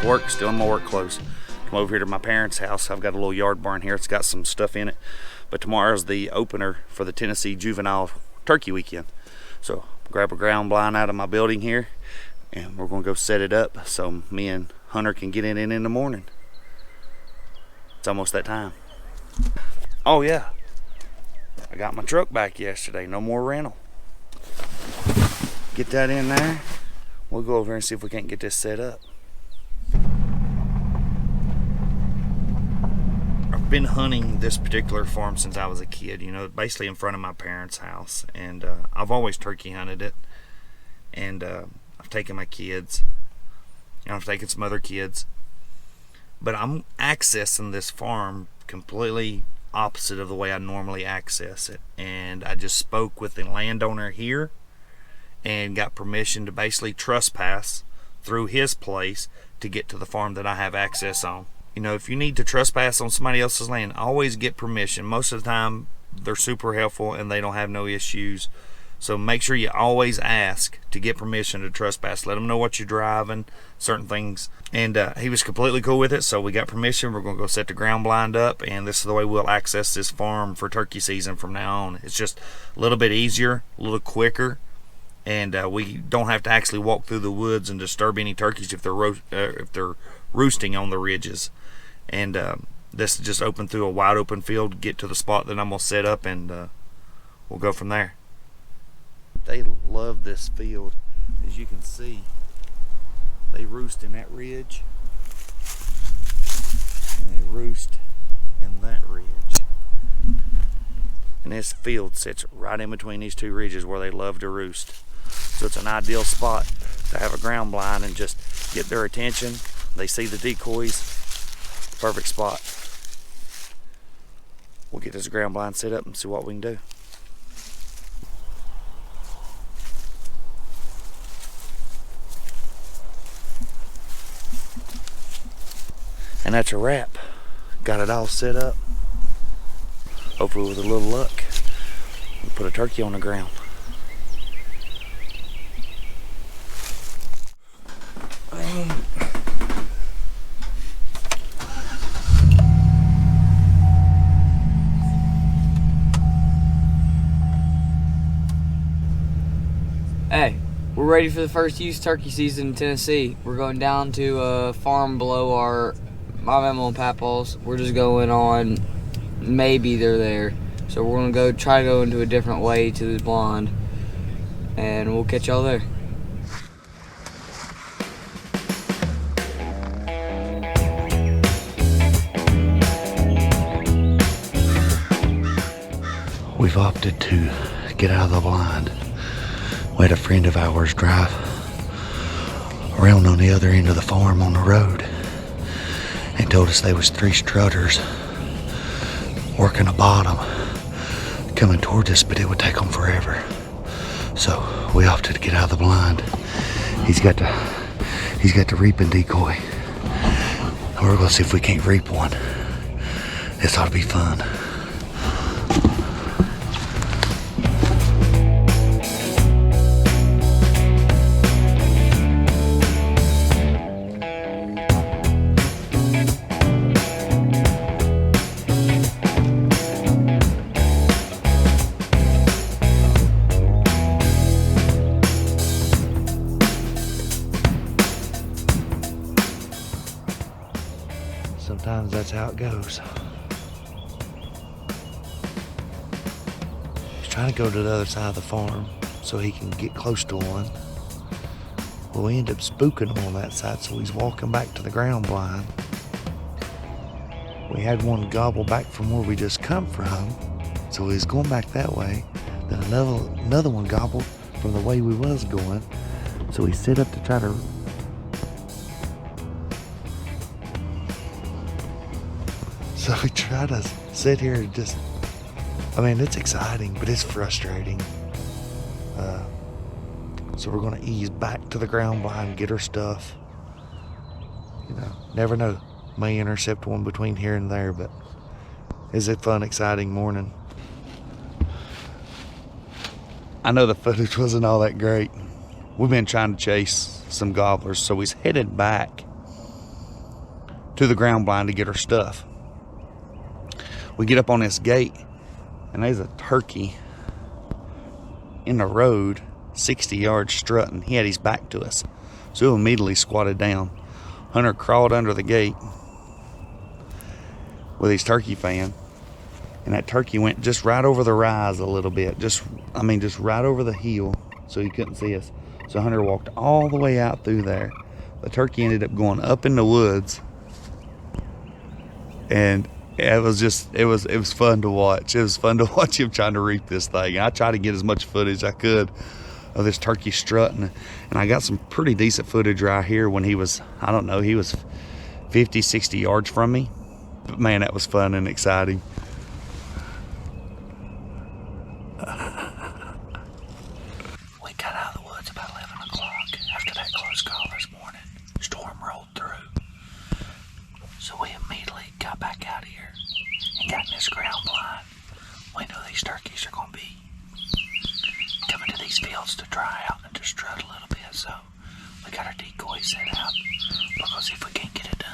with work, still in my work clothes. Come over here to my parents' house. I've got a little yard barn here. It's got some stuff in it. But tomorrow's the opener for the Tennessee Juvenile Turkey Weekend. So grab a ground blind out of my building here, and we're gonna go set it up so me and Hunter can get in the morning. It's almost that time. Oh yeah, I got my truck back yesterday. No more rental. Get that in there. We'll go over and see if we can't get this set up. I've been hunting this particular farm since I was a kid, you know, basically in front of my parents' house. And I've always turkey hunted it. And I've taken my kids. And I've taken some other kids. But I'm accessing this farm completely opposite of the way I normally access it. And I just spoke with the landowner here and got permission to basically trespass through his place to get to the farm that I have access on. You know, if you need to trespass on somebody else's land, always get permission. Most of the time, they're super helpful and they don't have no issues. So make sure you always ask to get permission to trespass. Let them know what you're driving, certain things. And he was completely cool with it, so we got permission. We're going to go set the ground blind up, and this is the way we'll access this farm for turkey season from now on. It's just a little bit easier, a little quicker, and we don't have to actually walk through the woods and disturb any turkeys if they're roosting on the ridges. And this is just open through a wide open field, get to the spot that I'm going to set up, and we'll go from there. They love this field. As you can see, they roost in that ridge, and they roost in that ridge. And this field sits right in between these two ridges where they love to roost. So it's an ideal spot to have a ground blind and just get their attention. They see the decoys. Perfect spot. We'll get this ground blind set up and see what we can do. And that's a wrap. Got it all set up. Hopefully with a little luck, we'll put a turkey on the ground. Hey, we're ready for the first use turkey season in Tennessee. We're going down to a farm below my mama and papa's. We're just going on, maybe they're there. So we're gonna go try to go into a different way to the blind, and we'll catch y'all there. We've opted to get out of the blind. We had a friend of ours drive around on the other end of the farm on the road and told us there was 3 strutters working a bottom coming towards us, but it would take them forever. So we opted to get out of the blind. He's got the reaping decoy. We're gonna see if we can't reap one. This ought to be fun. Sometimes that's how it goes. He's trying to go to the other side of the farm so he can get close to one. Well, we end up spooking him on that side, so he's walking back to the ground blind. We had one gobble back from where we just come from, so he's going back that way. Then another one gobbled from the way we was going, so he set up to try to. So we try to sit here and just, I mean, it's exciting, but it's frustrating. So we're gonna ease back to the ground blind, get our stuff. You know, never know. May intercept one between here and there, but it's a fun, exciting morning. I know the footage wasn't all that great. We've been trying to chase some gobblers, so he's headed back to the ground blind to get her stuff. We get up on this gate, and there's a turkey in the road, 60 yards strutting. He had his back to us, so we immediately squatted down. Hunter crawled under the gate with his turkey fan, and that turkey went just right over the rise a little bit, just right over the hill, so he couldn't see us. So Hunter walked all the way out through there. The turkey ended up going up in the woods, and it was fun to watch. It was fun to watch him trying to reap this thing. I tried to get as much footage as I could of this turkey strutting, and I got some pretty decent footage right here when he was, I don't know, he was 50, 60 yards from me. But man, that was fun and exciting. We got out of the woods about 11 o'clock after that close call this morning. Storm rolled through. So we immediately got back out here and got in this ground blind. We know these turkeys are going to be coming to these fields to dry out and to strut a little bit. So we got our decoy set out. We're going to see if we can't get it done.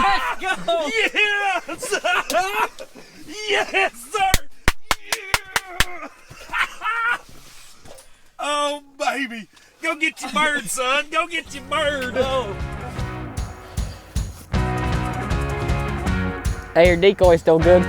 Let's go! Yes! Yes, sir! Yeah! Oh, baby! Go get your bird, son! Go get your bird! Oh. Hey, your decoy's still good.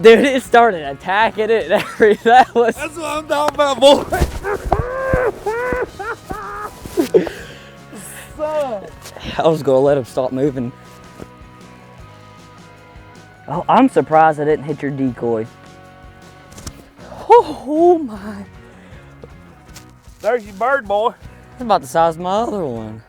Dude, it started attacking it and everything. That's what I'm talking about, boy. I was gonna let him stop moving. Oh, I'm surprised I didn't hit your decoy. Oh my. There's your bird, boy. That's about the size of my other one.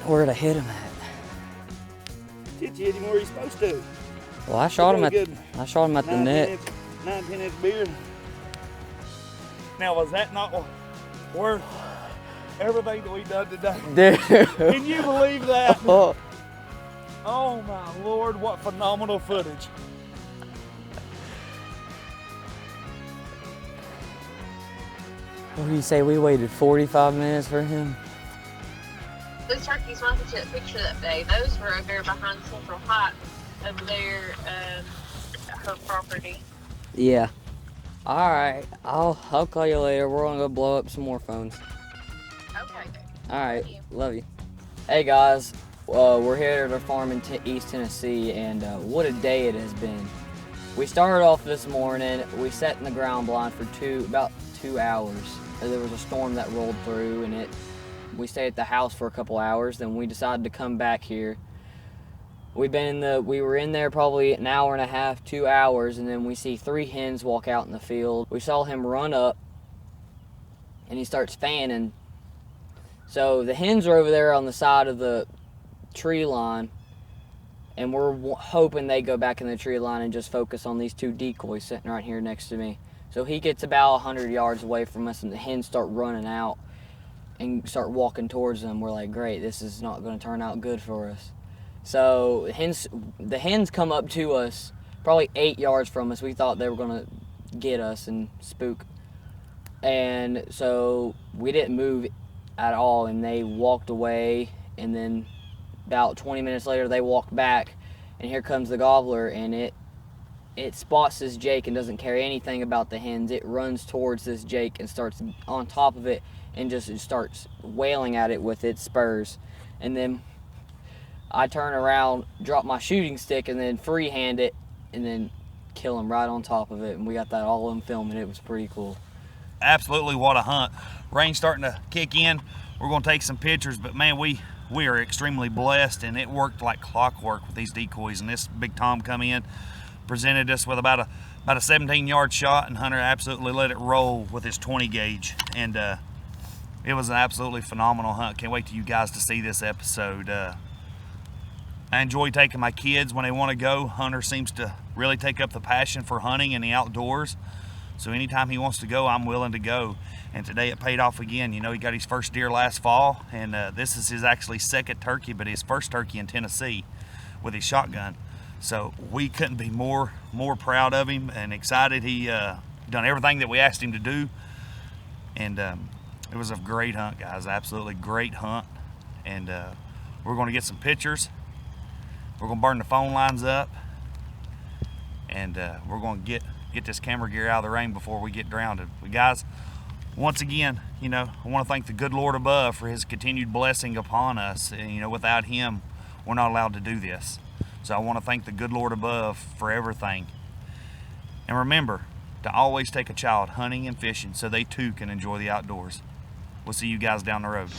Where'd I hit him at? Did you hit him where you're supposed to? Well, I shot him at the net. 9-10 inch beard. Now, was that not worth everything that we done today? Dude. Can you believe that? Oh. Oh my Lord, what phenomenal footage. What do you say? We waited 45 minutes for him? Those turkeys wanted to take a picture that day. Those were over there behind Central Heights, over there, her property. Yeah. Alright, I'll call you later. We're gonna go blow up some more phones. Okay. Alright, love you. Hey guys, we're here at our farm in East Tennessee, and what a day it has been. We started off this morning, we sat in the ground blind for about 2 hours. There was a storm that rolled through, and we stayed at the house for a couple hours. Then we decided to come back here. We were in there probably an hour and a half, 2 hours, and then we see 3 hens walk out in the field. We saw him run up, and he starts fanning. So the hens are over there on the side of the tree line, and we're hoping they go back in the tree line and just focus on these 2 decoys sitting right here next to me. So he gets about 100 yards away from us, and the hens start running out and start walking towards them. We're like, great, this is not going to turn out good for us. So the hens come up to us probably 8 yards from us. We thought they were going to get us and spook. And so we didn't move at all, and they walked away, and then about 20 minutes later they walked back, and here comes the gobbler, and it spots this Jake and doesn't care anything about the hens. It runs towards this Jake and starts on top of it and just starts wailing at it with its spurs. And then I turn around, drop my shooting stick, and then freehand it, and then kill him right on top of it. And we got that all on film, and it was pretty cool. Absolutely, what a hunt. Rain's starting to kick in. We're going to take some pictures, but man, we are extremely blessed, and it worked like clockwork with these decoys. And this Big Tom come in, presented us with about a 17-yard shot, and Hunter absolutely let it roll with his 20 gauge. And it was an absolutely phenomenal hunt. Can't wait till you guys to see this episode. I enjoy taking my kids when they want to go. Hunter seems to really take up the passion for hunting and the outdoors. So anytime he wants to go, I'm willing to go. And today it paid off again. You know, he got his first deer last fall, and this is his actually second turkey, but his first turkey in Tennessee with his shotgun. So we couldn't be more proud of him and excited. He done everything that we asked him to do. And it was a great hunt, guys. Absolutely great hunt. And we're going to get some pictures. We're going to burn the phone lines up. And we're going to get this camera gear out of the rain before we get drowned. But guys, once again, you know, I want to thank the good Lord above for his continued blessing upon us. And, you know, without him, we're not allowed to do this. So I want to thank the good Lord above for everything. And remember to always take a child hunting and fishing so they too can enjoy the outdoors. We'll see you guys down the road.